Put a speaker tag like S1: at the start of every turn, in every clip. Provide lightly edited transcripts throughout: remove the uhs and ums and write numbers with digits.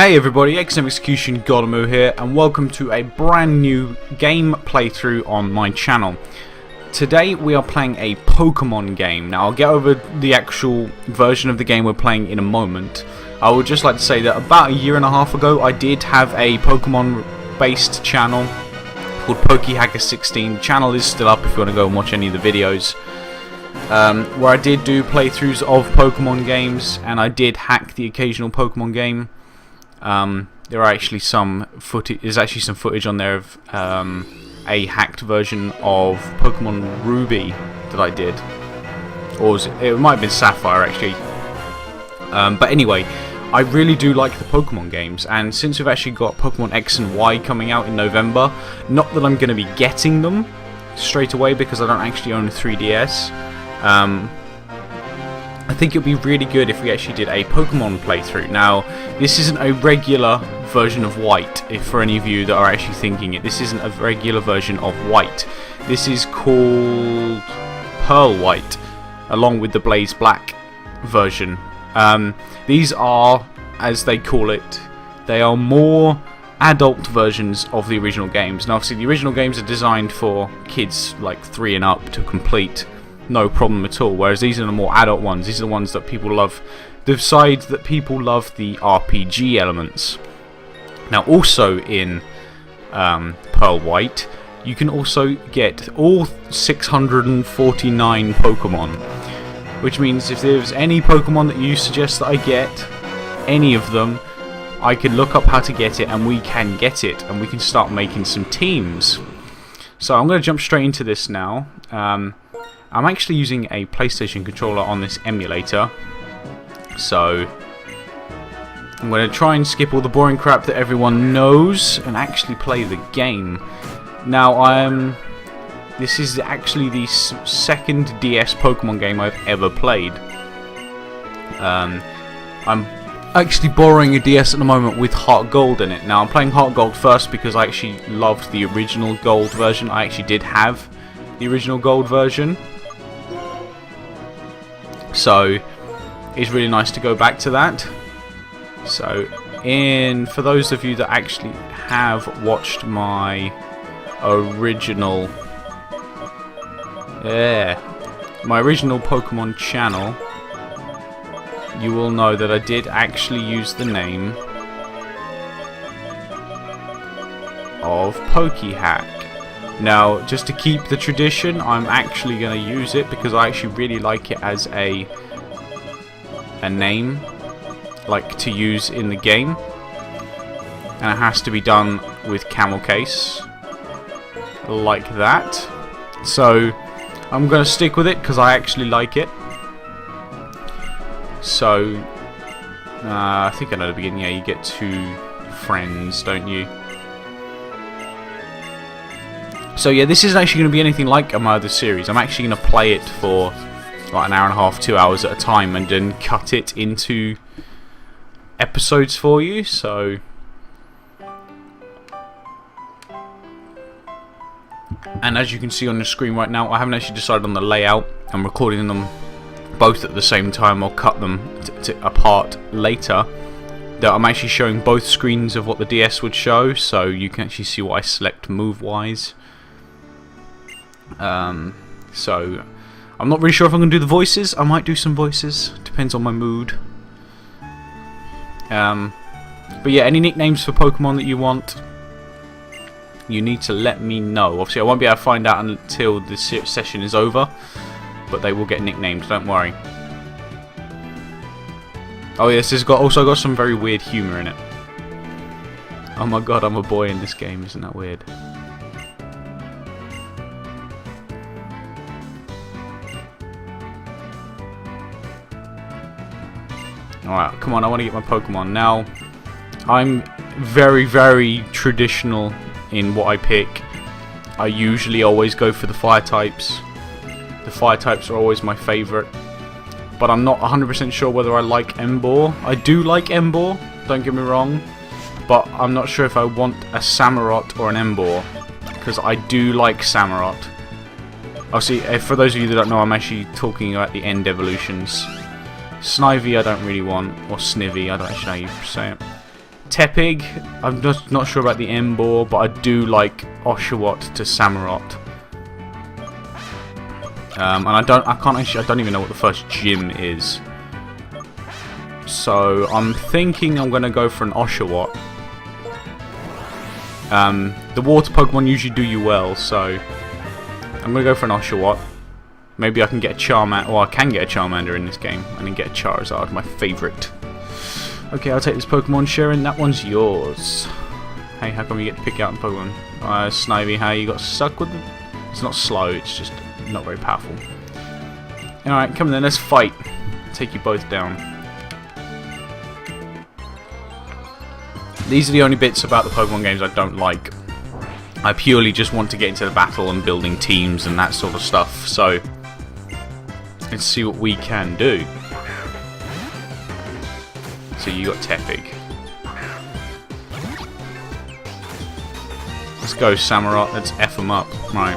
S1: Hey everybody, XM Execution Godamu here, and welcome to a brand new game playthrough on my channel. Today we are playing a Pokemon game. Now I'll get over the actual version of the game we're playing in a moment. I would just like to say that about a year and a half ago I did have a Pokemon based channel called PokeHacker16. The channel is still up if you want to go and watch any of the videos. Where I did do playthroughs of Pokemon games, and I did hack the occasional Pokemon game. There are actually some footage. There's actually some footage on there of a hacked version of Pokemon Ruby that I did, or it might have been Sapphire actually. But anyway, I really do like the Pokemon games, and since we've actually got Pokemon X and Y coming out in November, not that I'm going to be getting them straight away because I don't actually own a 3DS. I think it would be really good if we actually did a Pokemon playthrough. Now, this isn't a regular version of White, if for any of you that are actually thinking it. This isn't a regular version of White. This is called Pearl White, along with the Blaze Black version. These are, as they call it, they are more adult versions of the original games. Now, obviously, the original games are designed for kids like 3 and up to complete. No problem at all, whereas these are the more adult ones. These are the ones that people love, the side that people love the RPG elements. Now also in Pearl White, you can also get all 649 Pokemon, which means if there's any Pokemon that you suggest that I get, any of them, I can look up how to get it, and we can get it, and we can start making some teams. So I'm going to jump straight into this now. I'm actually using a PlayStation controller on this emulator, so I'm going to try and skip all the boring crap that everyone knows and actually play the game. Now, this is actually the second DS Pokemon game I've ever played. I'm actually borrowing a DS at the moment with Heart Gold in it. Now, I'm playing Heart Gold first because I actually loved the original Gold version. I actually did have the original Gold version. So it's really nice to go back to that. So for those of you that actually have watched my original Pokemon channel, you will know that I did actually use the name of PokeHack. Now, just to keep the tradition, I'm actually going to use it because I actually really like it as a name, like to use in the game, and it has to be done with camel case, like that. So I'm going to stick with it because I actually like it. So I think I know the beginning. Yeah, you get 2 friends, don't you? So yeah, this isn't actually going to be anything like my other series. I'm actually going to play it for like an hour and a half, 2 hours at a time, and then cut it into episodes for you. So and as you can see on the screen right now, I haven't actually decided on the layout. I'm recording them both at the same time. I'll cut them apart later. That I'm actually showing both screens of what the DS would show, so you can actually see what I select move-wise. So I'm not really sure if I'm going to do the voices. I might do some voices, depends on my mood. But yeah, any nicknames for Pokemon that you want, you need to let me know. Obviously I won't be able to find out until the session is over, but they will get nicknamed, don't worry. Oh yes, it's also got some very weird humour in it. Oh my god, I'm a boy in this game, isn't that weird? Alright, come on, I want to get my Pokemon. Now, I'm very, very traditional in what I pick. I usually always go for the fire types. The fire types are always my favourite. But I'm not 100% sure whether I like Emboar. I do like Emboar, don't get me wrong. But I'm not sure if I want a Samurott or an Emboar, because I do like Samurott. Obviously, for those of you that don't know, I'm actually talking about the end evolutions. Snivy I don't really want, or Snivy, I don't actually know how you say it. Tepig, I'm just not sure about the Emboar, but I do like Oshawatt to Samurott. And I don't even know what the first gym is. So I'm thinking I'm gonna go for an Oshawatt. The water Pokemon usually do you well, so I'm gonna go for an Oshawatt. Maybe I can get a Charmander, or I can get a Charmander in this game, and then get a Charizard, my favourite. Okay, I'll take this Pokemon, Sharon. That one's yours. Hey, how come you get to pick out the Pokemon? Snivy, how you got stuck with it? It's not slow, it's just not very powerful. Alright, come on then, let's fight. Take you both down. These are the only bits about the Pokemon games I don't like. I purely just want to get into the battle and building teams and that sort of stuff, so let's see what we can do. So you got Tepig. Let's go Samurott, let's F them up. Right.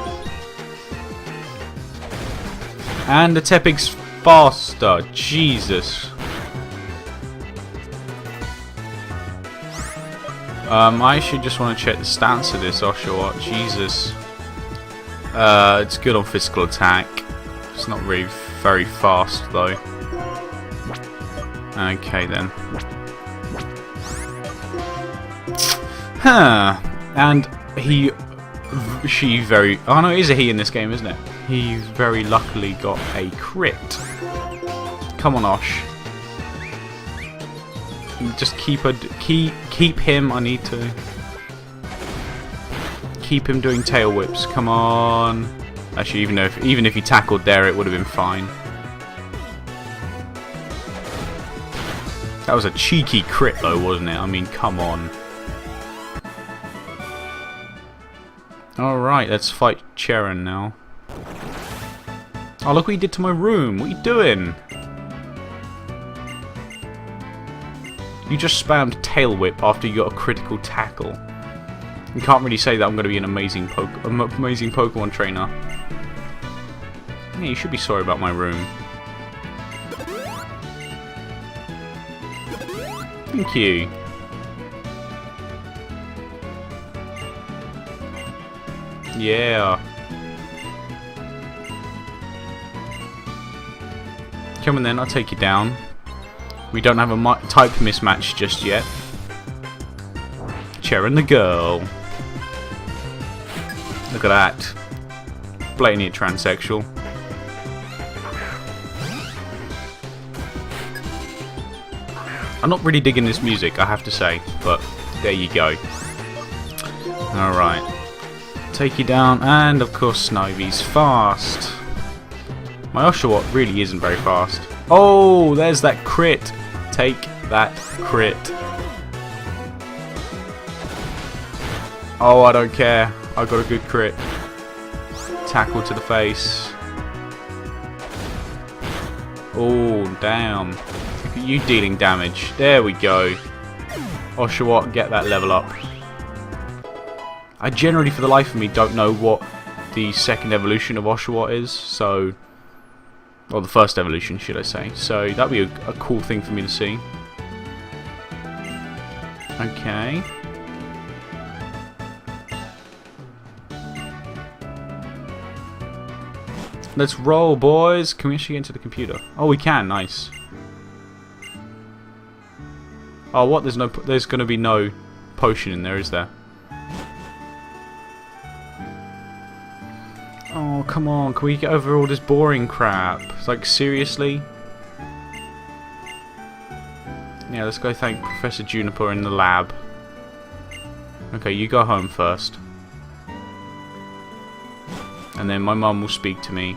S1: And the Tepig's faster. Jesus. I actually just want to check the stats of this Oshawatt. Jesus. It's good on physical attack. It's not really very fast though. Okay then. Huh. And she very... Oh no, it is a he in this game, isn't it? He's very luckily got a crit. Come on, Osh. Just keep him. I need to keep him doing tail whips. Come on. Actually, even if he tackled there, it would have been fine. That was a cheeky crit, though, wasn't it? I mean, come on. All right, let's fight Charon now. Oh, look what you did to my room. What are you doing? You just spammed Tail Whip after you got a critical tackle. You can't really say that I'm going to be an amazing Pokemon trainer. Yeah, you should be sorry about my room. Thank you. Yeah. Come on then, I'll take you down. We don't have a type mismatch just yet. Charon the girl. Look at that. Blatantly transsexual. I'm not really digging this music, I have to say, but there you go. Alright. Take you down, and of course Snivy's fast. My Oshawatt really isn't very fast. Oh, there's that crit. Take that crit. Oh, I don't care. I got a good crit. Tackle to the face. Oh, damn. Look at you dealing damage. There we go. Oshawatt, get that level up. I generally, for the life of me, don't know what the second evolution of Oshawatt is, so... Or the first evolution, should I say. So, that'd be a cool thing for me to see. Okay. Let's roll, boys. Can we actually get into the computer? Oh, we can. Nice. Oh, what? There's going to be no potion in there, is there? Oh, come on. Can we get over all this boring crap? It's like, seriously? Yeah, let's go thank Professor Juniper in the lab. Okay, you go home first. And then my mum will speak to me.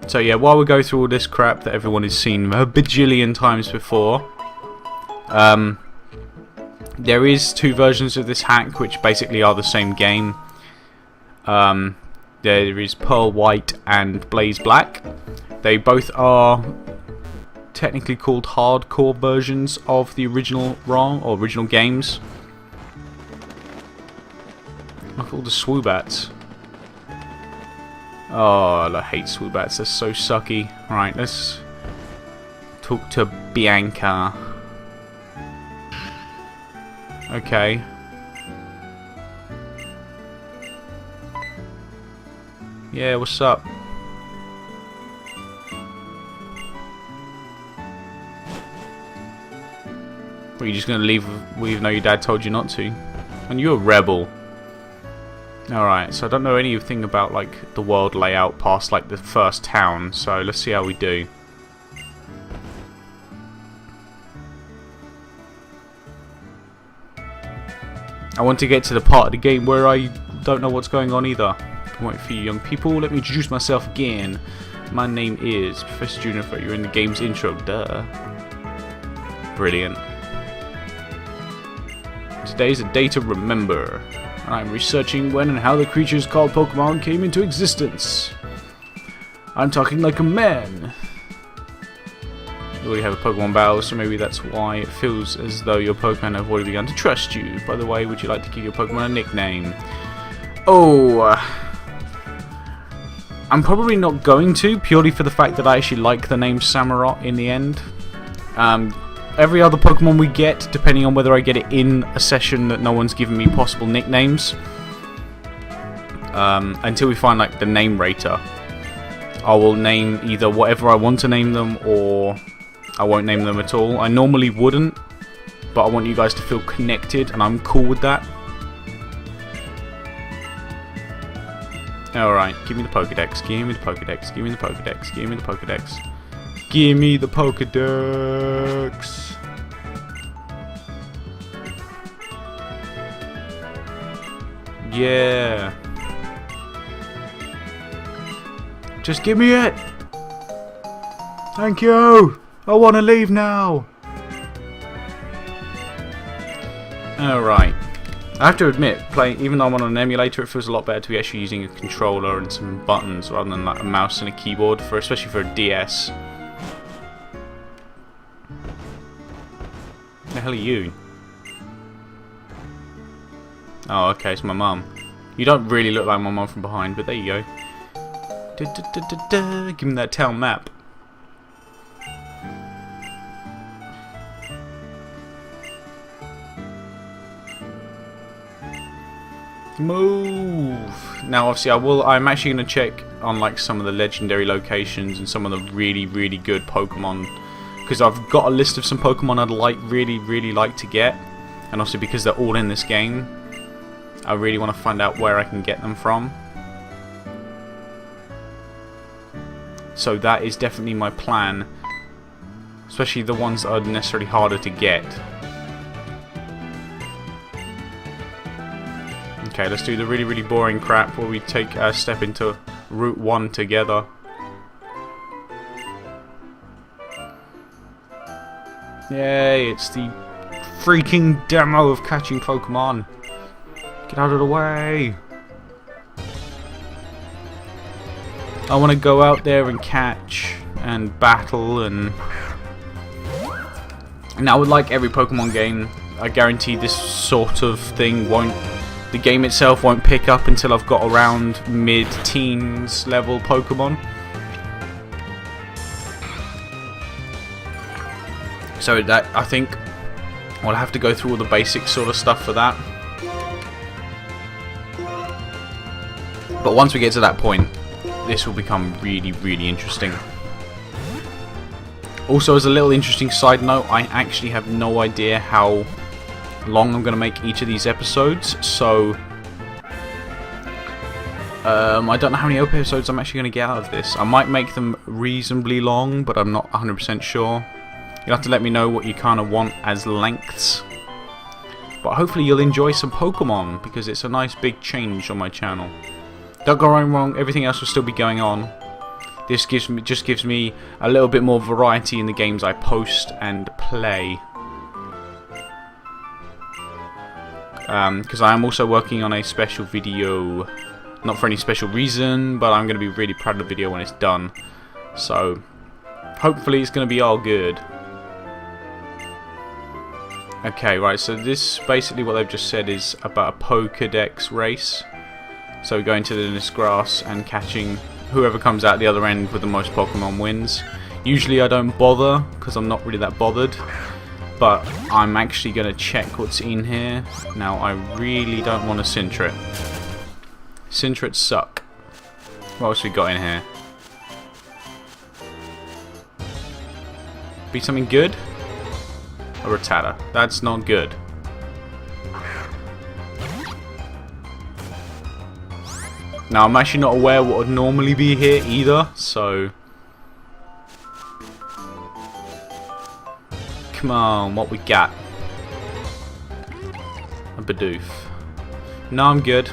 S1: So yeah, while we go through all this crap that everyone has seen a bajillion times before, there is two versions of this hack which basically are the same game. There is Pearl White and Blaze Black. They both are technically called hardcore versions of the original ROM or original games. Look at all the Swoobats. Oh, I hate Swoobats. They're so sucky. Right, let's Talk to Bianca. Okay. Yeah, what's up? Are you just gonna leave even though your dad told you not to? And you're a rebel. Alright, so I don't know anything about like the world layout past like the first town, so let's see how we do. I want to get to the part of the game where I don't know what's going on either. Wait for you young people, let me introduce myself again. My name is Professor Juniper, you're in the game's intro, duh. Brilliant. Today's a day to remember. I'm researching when and how the creatures called Pokemon came into existence. I'm talking like a man. You already have a Pokemon battle, so maybe that's why it feels as though your Pokemon have already begun to trust you. By the way, would you like to give your Pokemon a nickname? Oh, I'm probably not going to, purely for the fact that I actually like the name Samurott in the end. Every other Pokemon we get, depending on whether I get it in a session that no one's given me possible nicknames, until we find like the name rater, I will name either whatever I want to name them or I won't name them at all. I normally wouldn't, but I want you guys to feel connected and I'm cool with that. Alright, give me the Pokedex, give me the Pokedex, give me the Pokedex, give me the Pokedex. Give me the Pokedex. Yeah. Just give me it. Thank you. I want to leave now. Alright. I have to admit, even though I'm on an emulator, it feels a lot better to be actually using a controller and some buttons rather than like a mouse and a keyboard, especially for a DS. The hell are you? Oh, okay, it's my mum. You don't really look like my mum from behind, but there you go. Give me that town map. Move! Now, obviously, I'm actually going to check on like some of the legendary locations and some of the really, really good Pokemon. Because I've got a list of some Pokemon I'd really like to get, and also because they're all in this game, I really want to find out where I can get them from. So that is definitely my plan, especially the ones that are necessarily harder to get. Okay, let's do the really boring crap where we take a step into Route 1 together. Yay, it's the freaking demo of catching Pokemon. Get out of the way. I want to go out there and catch and battle and now, like every Pokemon game, I guarantee this sort of thing won't, the game itself won't pick up until I've got around mid-teens level Pokemon. So that, I think I'll have to go through all the basic sort of stuff for that. But once we get to that point, this will become really interesting. Also, as a little interesting side note, I actually have no idea how long I'm going to make each of these episodes, so I don't know how many episodes I'm actually going to get out of this. I might make them reasonably long, but I'm not 100% sure. You'll have to let me know what you kind of want as lengths. But hopefully you'll enjoy some Pokemon, because it's a nice big change on my channel. Don't go wrong, everything else will still be going on. This just gives me a little bit more variety in the games I post and play. Because I am also working on a special video, not for any special reason, but I'm going to be really proud of the video when it's done. So, hopefully it's going to be all good. Okay, right, so this, basically what they've just said is about a Pokedex race. So going to this grass and catching whoever comes out the other end with the most Pokemon wins. Usually I don't bother because I'm not really that bothered, but I'm actually going to check what's in here. Now I really don't want to Sintret. Sintrets suck. What else we got in here? Be something good? A Rattata. That's not good. Now I'm actually not aware what would normally be here either, so come on, what we got? A Bidoof. No, I'm good.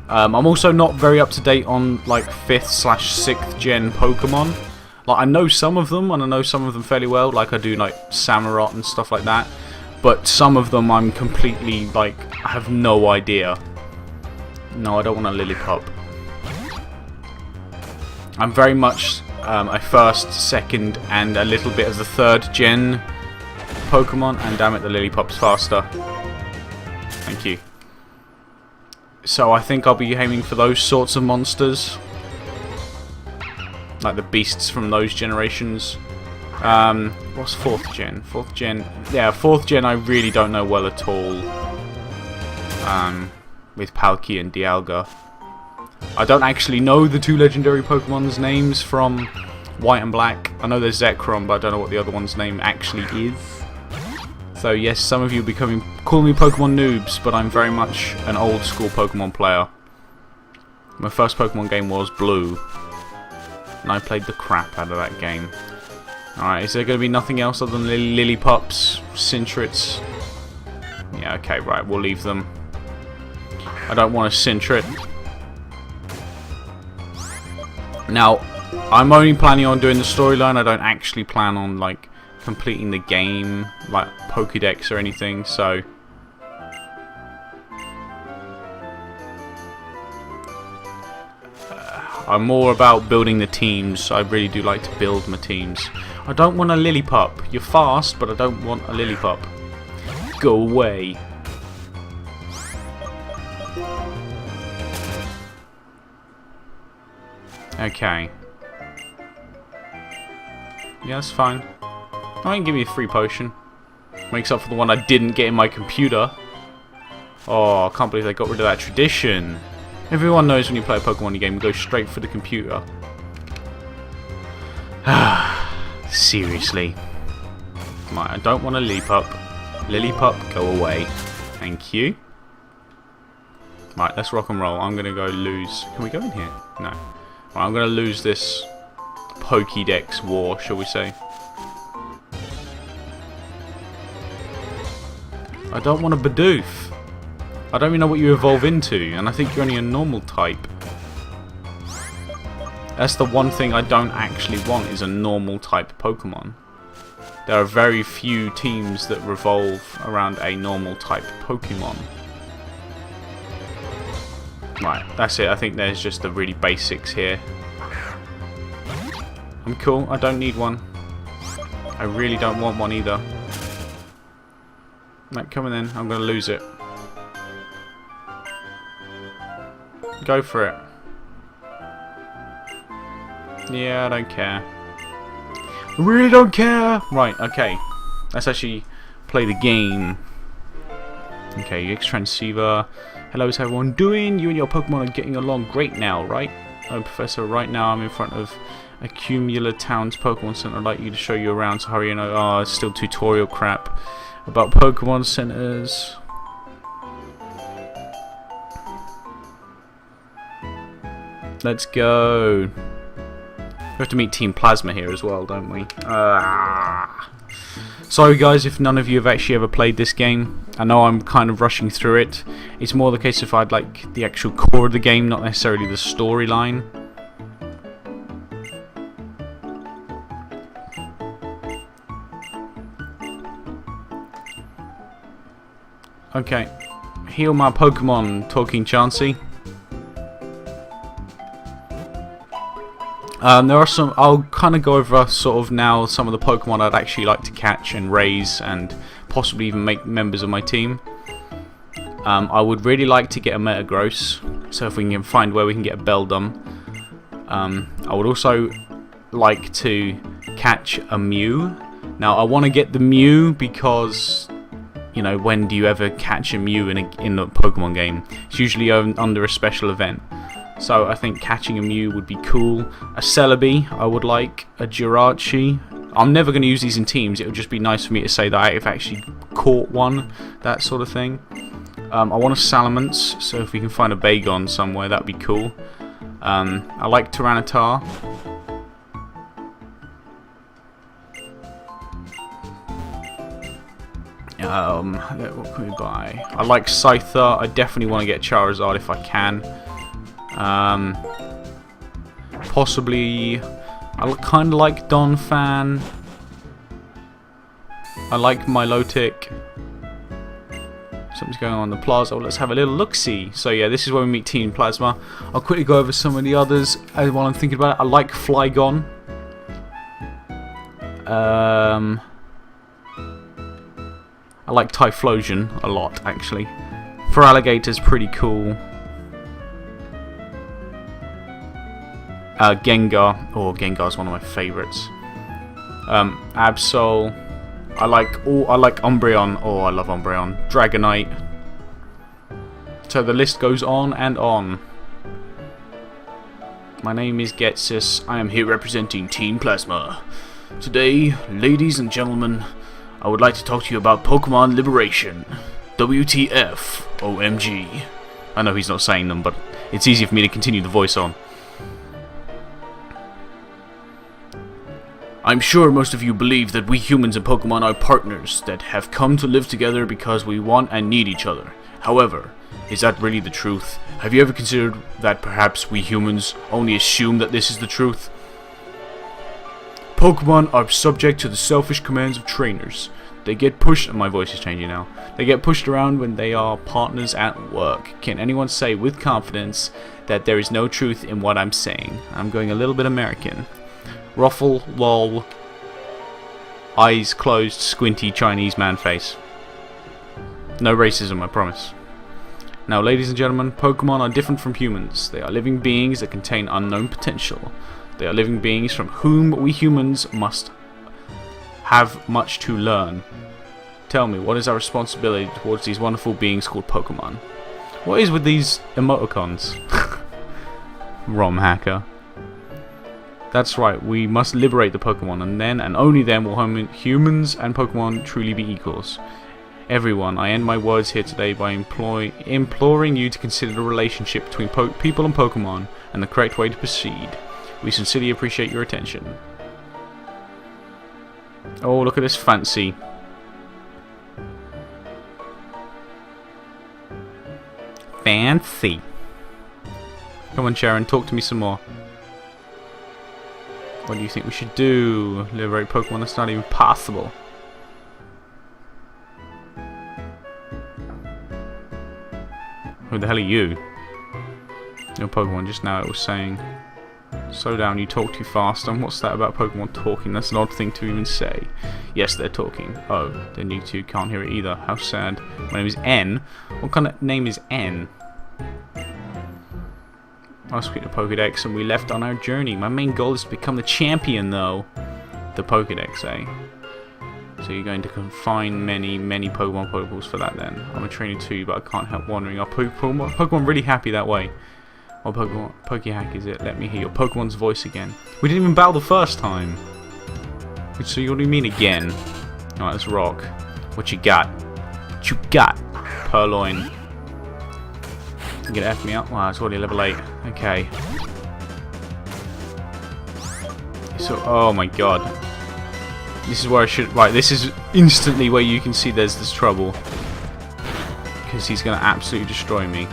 S1: I'm also not very up to date on like 5th/6th gen Pokemon. Like I know some of them, and I know some of them fairly well. Like I do like Samurott and stuff like that. But some of them I'm completely like I have no idea. No, I don't want a Lillipup. I'm very much a 1st, 2nd, and a little bit of the 3rd gen Pokemon. And damn it, the Lillipup's faster. Thank you. So I think I'll be aiming for those sorts of monsters. Like the beasts from those generations. What's 4th gen? 4th gen. Yeah, 4th gen I really don't know well at all. With Palkia and Dialga. I don't actually know the 2 legendary Pokemon's names from White and Black. I know there's Zekrom, but I don't know what the other one's name actually is. So yes, some of you will be calling me Pokemon noobs, but I'm very much an old school Pokemon player. My first Pokemon game was Blue, and I played the crap out of that game. Alright, is there going to be nothing else other than Lillipups, Sintrets? Yeah, okay, right, we'll leave them. I don't want a Sintret. Now, I'm only planning on doing the storyline. I don't actually plan on like completing the game, like Pokédex or anything. So, I'm more about building the teams. I really do like to build my teams. I don't want a Lillipup. You're fast, but I don't want a Lillipup. Go away. Okay. Yeah, that's fine. I can give me a free potion. Makes up for the one I didn't get in my computer. Oh, I can't believe they got rid of that tradition. Everyone knows when you play a Pokemon game, you go straight for the computer. Seriously. Right, I don't want a Lillipup. Lillipup, go away. Thank you. Right, let's rock and roll. I'm going to go lose... Can we go in here? No. Right, I'm going to lose this Pokédex war, shall we say. I don't want a Bidoof. I don't even know what you evolve into, and I think you're only a normal type. That's the one thing I don't actually want, is a normal type Pokemon. There are very few teams that revolve around a normal type Pokemon. Right, that's it. I think there's just the really basics here. I'm cool. I don't need one. I really don't want one either. Right, coming in. I'm going to lose it. Go for it. Yeah, I don't care. I really don't care! Right, okay. Let's actually play the game. Okay, X-Transceiver. Hello, how's everyone doing? You and your Pokemon are getting along great now, right? Oh, Professor, right now I'm in front of Accumula Town's Pokemon Center. I'd like you to show you around, so hurry in. Oh, it's still tutorial crap about Pokemon Centers. Let's go. We have to meet Team Plasma here as well, don't we? Sorry guys if none of you have actually ever played this game. I know I'm kind of rushing through it. It's more the case if I'd like the actual core of the game, not necessarily the storyline. Okay. Heal my Pokemon, Talking Chansey. There are some. I'll kind of go over sort of now some of the Pokemon I'd actually like to catch and raise, and possibly even make members of my team. I would really like to get a Metagross, so if we can find where we can get a Beldum. I would also like to catch a Mew. Now I want to get the Mew because, you know, when do you ever catch a Mew in a Pokemon game? It's usually under a special event. So I think catching a Mew would be cool. A Celebi I would like. A Jirachi. I'm never going to use these in teams. It would just be nice for me to say that I've actually caught one. That sort of thing. I want a Salamence, so if we can find a Bagon somewhere, that'd be cool. I like Tyranitar. What can we buy? I like Scyther. I definitely want to get Charizard if I can. Possibly, I kind of like Donphan. I like Milotic. Something's going on in the plaza. Well, let's have a little look-see. So yeah, this is where we meet Team Plasma. I'll quickly go over some of the others while I'm thinking about it. I like Flygon. I like Typhlosion a lot, actually. Feraligator's pretty cool. Gengar. Oh, Gengar's one of my favourites. Absol. I like Umbreon. Oh, I love Umbreon. Dragonite. So the list goes on and on. My name is Getsus. I am here representing Team Plasma. Today, ladies and gentlemen, I would like to talk to you about Pokemon Liberation. WTF. OMG. I know he's not saying them, but it's easy for me to continue the voice on. I'm sure most of you believe that we humans and Pokemon are partners that have come to live together because we want and need each other. However, is that really the truth? Have you ever considered that perhaps we humans only assume that this is the truth? Pokemon are subject to the selfish commands of trainers. They get pushed, my voice is changing now. They get pushed around when they are partners at work. Can anyone say with confidence that there is no truth in what I'm saying? I'm going a little bit American. Ruffle, lol, eyes closed, squinty Chinese man face. No racism, I promise. Now, ladies and gentlemen, Pokemon are different from humans. They are living beings that contain unknown potential. They are living beings from whom we humans must have much to learn. Tell me, what is our responsibility towards these wonderful beings called Pokemon? What is with these emoticons? ROM hacker. That's right, we must liberate the Pokemon, and then and only then will humans and Pokemon truly be equals. Everyone, I end my words here today by imploring you to consider the relationship between people and Pokemon and the correct way to proceed. We sincerely appreciate your attention. Oh, look at this fancy. Fancy. Come on, Sharon, talk to me some more. What do you think we should do? Liberate Pokemon? That's not even possible. Who the hell are you? Your Pokemon, just now it was saying, slow down, you talk too fast. And what's that about Pokemon talking? That's an odd thing to even say. Yes, they're talking. Oh, then you two can't hear it either. How sad. My name is N. What kind of name is N? I was speaking to Pokedex and we left on our journey. My main goal is to become the champion, though. The Pokedex, eh? So you're going to confine many Pokemon Pokeballs for that then. I'm a trainer too, but I can't help wondering, are Pokemon really happy that way? What Pokemon Pokehack is it? Let me hear your Pokemon's voice again. We didn't even battle the first time. So what do you mean again? Alright, let's rock. What you got? What you got? Purloin. You gonna F me up? Wow, it's already level 8. Okay. So, oh my god. This is where I should... Right, this is instantly where you can see there's this trouble. Because he's gonna absolutely destroy me.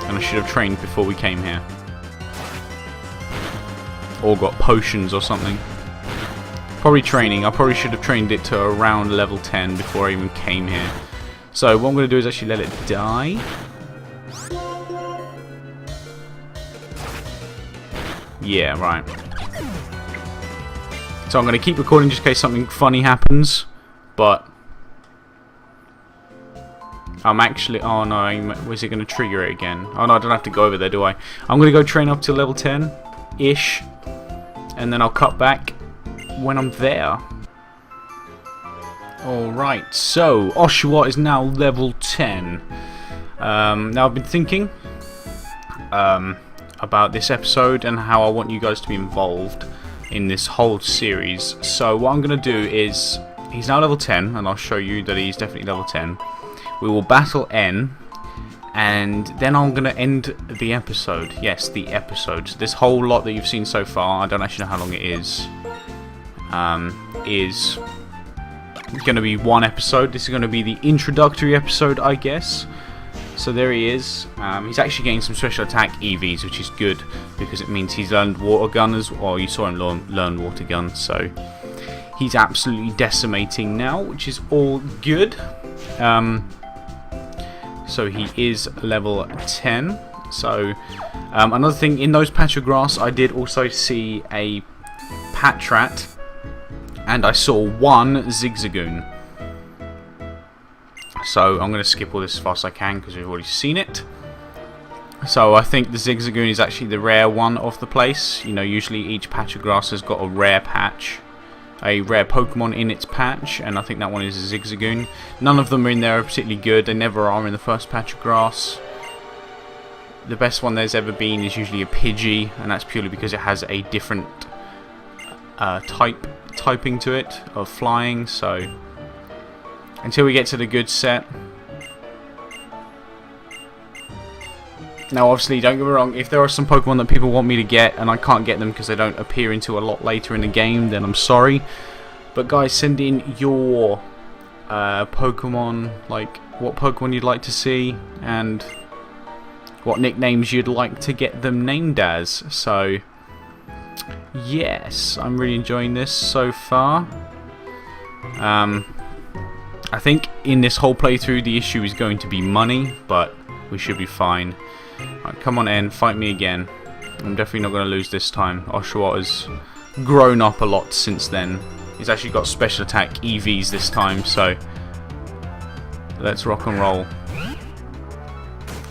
S1: And I should have trained before we came here. Or got potions or something. Probably training. I probably should have trained it to around level 10 before I even came here. So what I'm going to do is actually let it die. Yeah, right. So I'm going to keep recording just in case something funny happens. But I'm actually... Oh no, was it going to trigger it again? Oh no, I don't have to go over there, do I? I'm going to go train up to level 10-ish. and then I'll cut back when I'm there. Alright, so Oshawatt is now level 10. Now I've been thinking about this episode and how I want you guys to be involved in this whole series. So what I'm going to do is, he's now level 10, and I'll show you that he's definitely level 10. We will battle N, and then I'm going to end the episode. Yes, the episode. So this whole lot that you've seen so far, I don't actually know how long it is going to be one episode. This is going to be the introductory episode, I guess. So there he is. He's actually getting some special attack EVs, which is good because it means he's learned water gun as well. You saw him learn water gun, so he's absolutely decimating now, which is all good. So he is level 10. So another thing, in those patch of grass, I did also see a Patrat, and I saw one Zigzagoon. So I'm going to skip all this as fast as I can because we've already seen it. So I think the Zigzagoon is actually the rare one of the place. You know, usually each patch of grass has got a rare patch, a rare Pokemon in its patch, and I think that one is a Zigzagoon. None of them in there are particularly good. They never are in the first patch of grass. The best one there's ever been is usually a Pidgey, and that's purely because it has a different typing to it of flying. So until we get to the good set. Now obviously, don't get me wrong, if there are some Pokemon that people want me to get and I can't get them because they don't appear until a lot later in the game, then I'm sorry. But guys, send in your Pokemon, like what Pokemon you'd like to see and what nicknames you'd like to get them named as. So yes, I'm really enjoying this so far. I think in this whole playthrough the issue is going to be money, but we should be fine. Right, come on in, fight me again. I'm definitely not going to lose this time. Oshawatt has grown up a lot since then. He's actually got special attack EVs this time, so let's rock and roll.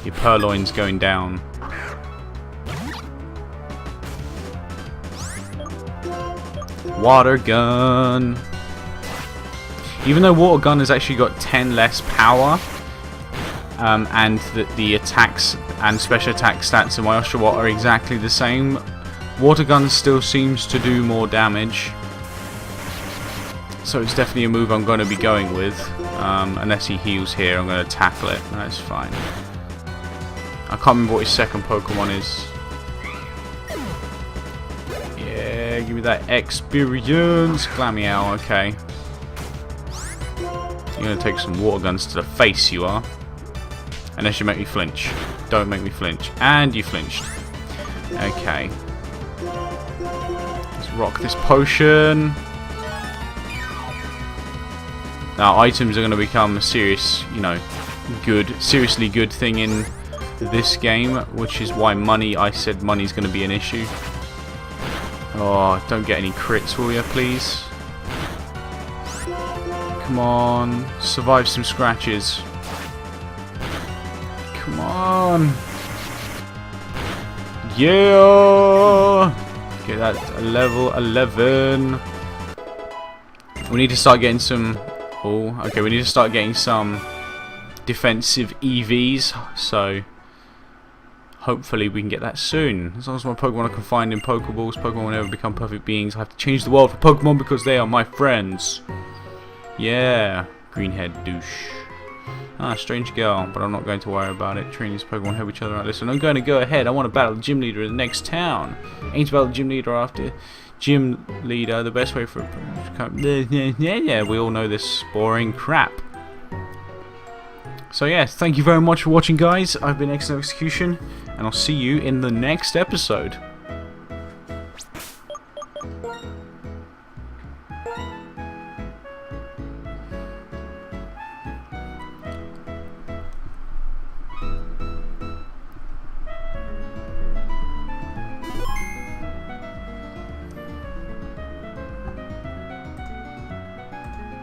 S1: Your Purloin's going down. Water gun. Even though water gun has actually got 10 less power, and the attacks and special attack stats in my Oshawatt are exactly the same, water gun still seems to do more damage. So it's definitely a move I'm going to be going with. Unless he heals here, I'm going to tackle it. That's fine. I can't remember what his second Pokemon is. Yeah, give me that experience. Glameow, okay. You're going to take some water guns to the face, you are. Unless you make me flinch. Don't make me flinch. And you flinched. Okay. Let's rock this potion. Now, items are going to become a serious, you know, seriously good thing in this game, which is why I said money's going to be an issue. Oh, don't get any crits, will you, please? Come on, survive some scratches. Come on. Yeah! Get that level 11. We need to start getting some... Oh, okay, we need to start getting some defensive EVs, so hopefully we can get that soon. As long as my Pokemon I can find in Pokeballs, Pokemon will never become perfect beings. I have to change the world for Pokemon because they are my friends. Yeah, greenhead douche. Ah, strange girl, but I'm not going to worry about it. Training these Pokemon help each other out. Listen, I'm going to go ahead. I want to battle the gym leader in the next town. Aim to battle the gym leader after gym leader. The best way for yeah, we all know this boring crap. So yes, thank you very much for watching, guys. I've been Excellent Execution, and I'll see you in the next episode.